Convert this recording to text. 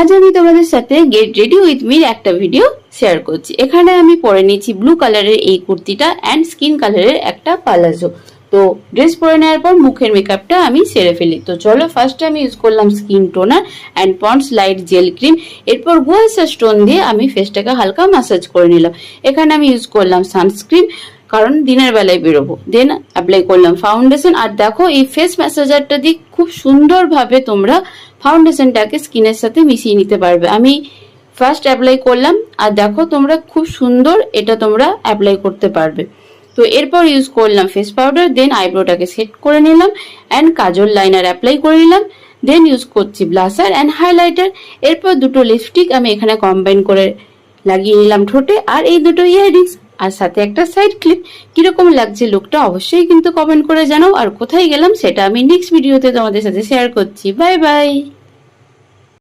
আজ আমি তোমাদের সাথে গেট রেডি উইথ মির একটা ভিডিও শেয়ার করছি। এখানে আমি পরে নিয়েছি ব্লু কালারের এই কুর্তিটা অ্যান্ড স্কিন কালারের একটা পালাজো। তো ড্রেস পরে নেওয়ার পর মুখের মেকআপটা আমি সেরে ফেলি। তো চলো, ফার্স্টে আমি ইউজ করলাম skin toner and Pond's light gel cream. এরপর গুয়াশা স্টোন দিয়ে আমি ফেসটাকে হালকা ম্যাসাজ করে নিলাম। এখানে আমি ইউজ করলাম সানস্ক্রিন, কারণ দিনের বেলায় বেরোবো। দেন অ্যাপ্লাই করলাম ফাউন্ডেশন। আর দেখো, এই ফেস ম্যাসাজারটা দিয়ে খুব সুন্দরভাবে তোমরা ফাউন্ডেশনটাকে স্কিনের সাথে মিশিয়ে নিতে পারবে। আমি ফার্স্ট অ্যাপ্লাই করলাম, আর দেখো তোমরা খুব সুন্দর এটা তোমরা অ্যাপ্লাই করতে পারবে। তো এরপর ইউজ করলাম ফেস পাউডার, দেন আইব্রোটাকে সেট করে নিলাম অ্যান্ড কাজল লাইনার অ্যাপ্লাই করে নিলাম। দেন ইউজ করছি ব্লাশার অ্যান্ড হাইলাইটার। এরপর দুটো লিপস্টিক আমি এখানে কম্বাইন করে লাগিয়ে নিলাম ঠোঁটে, আর এই দুটো ইয়াররিংস আর সাথে একটা সাইড ক্লিপ। কিরকম লাগছে লুকটা অবশ্যই কিন্তু কমেন্ট করে জানাও। আর কোথায় গেলাম সেটা আমি নেক্সট ভিডিওতে তোমাদের সাথে শেয়ার করছি। Bye bye.